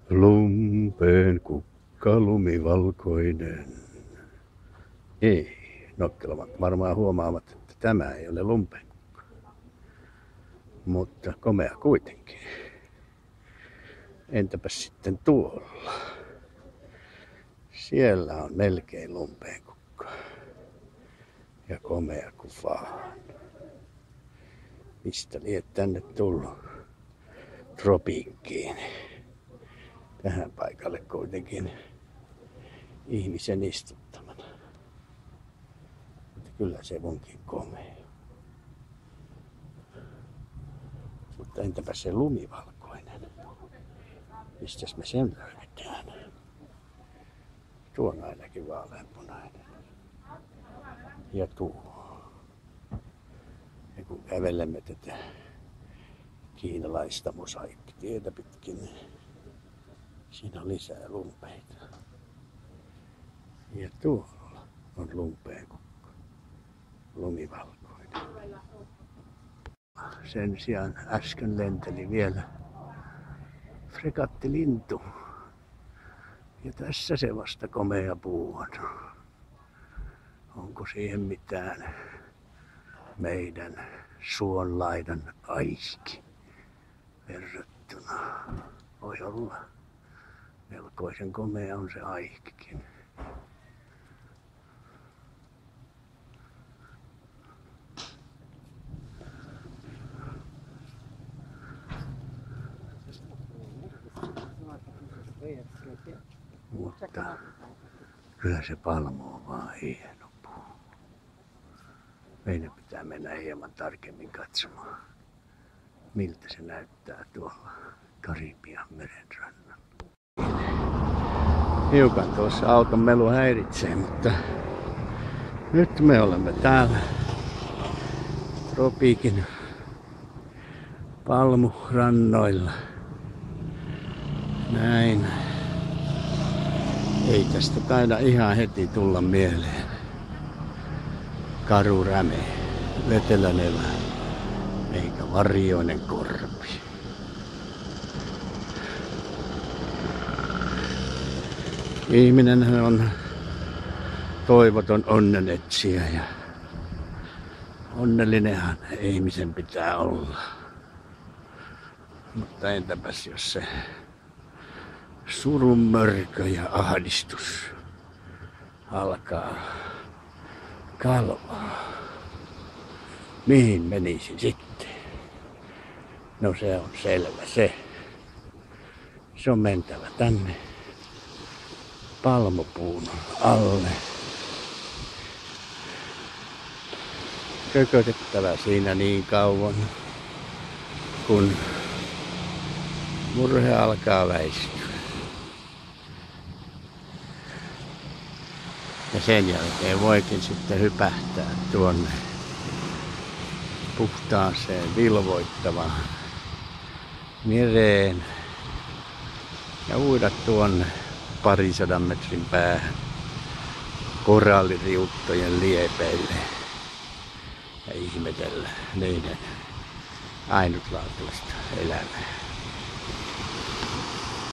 Lumpeen kukka lumivalkoinen. Ei, nokkelavat varmaan huomaavat, että tämä ei ole lumpeen kukka. Mutta komea kuitenkin. Entäpäs sitten tuolla? Siellä on melkein lumpeen kukka. Ja komea kuin vaan. Mistä liet tänne tullut? Tropiikkiin. Tähän paikalle kuitenkin ihmisen istuttamana. Mutta kyllä se onkin komea. Mutta entäpä se lumivalkoinen? Mistäs me sen löydetään? Tuo on ainakin vaaleanpunainen. Ja tuo. Ja kun kävelemme tätä kiinalaista mosaiikkitietä pitkin, niin siinä on lisää lumpeita. Ja tuolla on lumpeen kukka. Lumivalkoinen. Sen sijaan äsken lenteli vielä fregattilintu. Ja tässä se vasta komea puu on. Onko siihen mitään meidän suonlaidan aiki verrattuna? Voi olla. Melkoisen komea on se aikikin. Mutta kyllä se palmu on vaan hieno puu. Meidän pitää mennä hieman tarkemmin katsomaan, miltä se näyttää tuolla Karibian meren rannalla. Hiukan tuossa auton melu häiritsee, mutta nyt me olemme täällä tropiikin palmurannoilla. Näin. Ei tästä taida ihan heti tulla mieleen karuräme, vetelänevä, eikä varjoinen korpi. Ihminenhän on toivoton onnenetsijä ja onnellinenhan ihmisen pitää olla. Mutta entäpäs jos se surun mörkö ja ahdistus alkaa kalvaa. Mihin menisi sitten? No se on selvä se. Se on mentävä tänne palmupuun alle. Kökötettävä siinä niin kauan, kun murhe alkaa väistyä. Ja sen jälkeen voikin sitten hypähtää tuonne puhtaaseen vilvoittavaan mereen ja uida tuonne 200 metrin päähän koralliriuttojen liepeille ja ihmetellä niiden ainutlaatuista elämää.